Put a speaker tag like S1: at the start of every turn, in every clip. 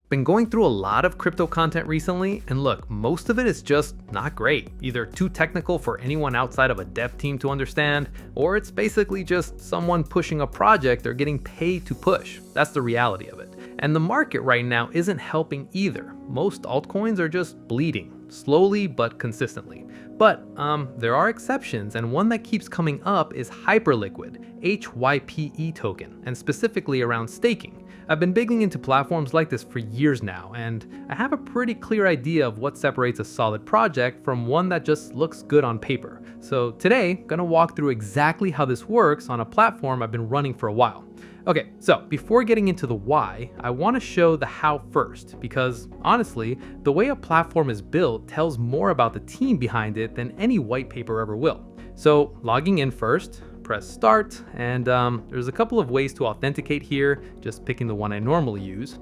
S1: Been going through a lot of crypto content recently, and look, most of it is just not great. Either too technical for anyone outside of a dev team to understand, or it's basically just someone pushing a project or getting paid to push. That's the reality of it. And the market right now isn't helping either. Most altcoins are just bleeding, slowly but consistently. But there are exceptions, and one that keeps coming up is Hyperliquid, HYPE token, and specifically around staking. I've been digging into platforms like this for years now, and I have a pretty clear idea of what separates a solid project from one that just looks good on paper. So today, I'm gonna walk through exactly how this works on a platform I've been running for a while. Okay, so before getting into the why, I want to show the how first, because honestly, the way a platform is built tells more about the team behind it than any white paper ever will. So logging in first, press start, and there's a couple of ways to authenticate here, just picking the one I normally use.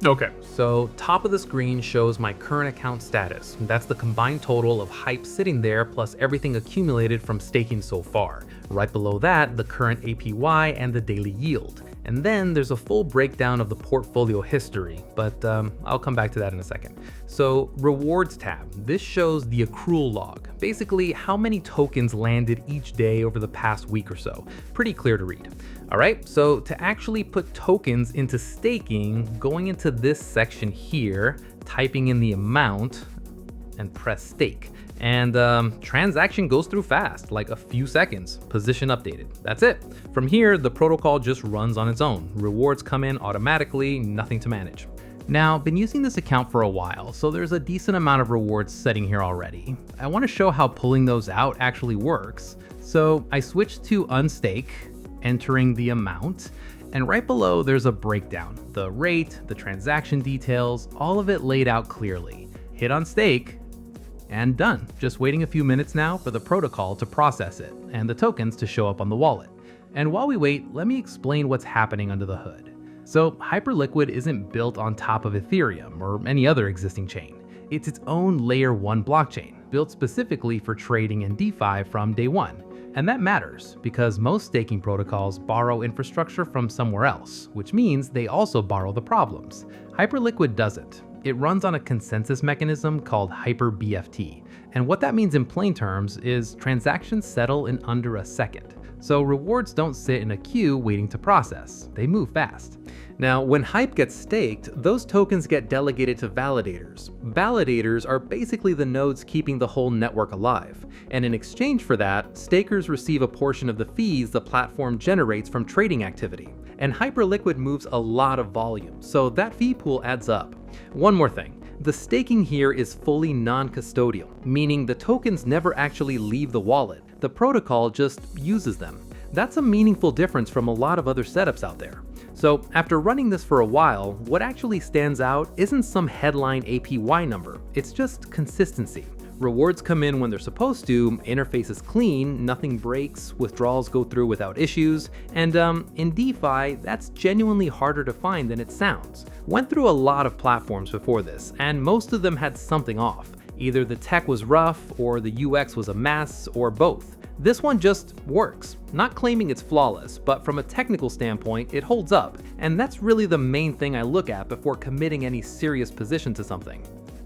S1: Okay, so top of the screen shows my current account status. That's the combined total of hype sitting there plus everything accumulated from staking so far. Right below that, the current APY and the daily yield. And then there's a full breakdown of the portfolio history, but I'll come back to that in a second. So rewards tab, this shows the accrual log, basically how many tokens landed each day over the past week or so. Pretty clear to read. All right, so to actually put tokens into staking, going into this section here, typing in the amount and press stake. And transaction goes through fast, like a few seconds, position updated. That's it. From here, the protocol just runs on its own. Rewards come in automatically, nothing to manage. Now, been using this account for a while, so there's a decent amount of rewards setting here already. I want to show how pulling those out actually works. So I switched to unstake, entering the amount, and right below there's a breakdown. The rate, the transaction details, all of it laid out clearly. Hit unstake, and done. Just waiting a few minutes now for the protocol to process it and the tokens to show up on the wallet. And while we wait, let me explain what's happening under the hood. So Hyperliquid isn't built on top of Ethereum or any other existing chain. It's its own layer 1 blockchain, built specifically for trading in DeFi from day one. And that matters because most staking protocols borrow infrastructure from somewhere else, which means they also borrow the problems. Hyperliquid doesn't. It runs on a consensus mechanism called HyperBFT. And what that means in plain terms is transactions settle in under a second. So rewards don't sit in a queue waiting to process. They move fast. Now, when hype gets staked, those tokens get delegated to validators. Validators are basically the nodes keeping the whole network alive. And in exchange for that, stakers receive a portion of the fees the platform generates from trading activity. And Hyperliquid moves a lot of volume, so that fee pool adds up. One more thing. The staking here is fully non-custodial, meaning the tokens never actually leave the wallet. The protocol just uses them. That's a meaningful difference from a lot of other setups out there. So after running this for a while, what actually stands out isn't some headline APY number, it's just consistency. Rewards come in when they're supposed to, interface is clean, nothing breaks, withdrawals go through without issues, and in DeFi, that's genuinely harder to find than it sounds. Went through a lot of platforms before this, and most of them had something off. Either the tech was rough, or the UX was a mess, or both. This one just works. Not claiming it's flawless, but from a technical standpoint, it holds up, and that's really the main thing I look at before committing any serious position to something.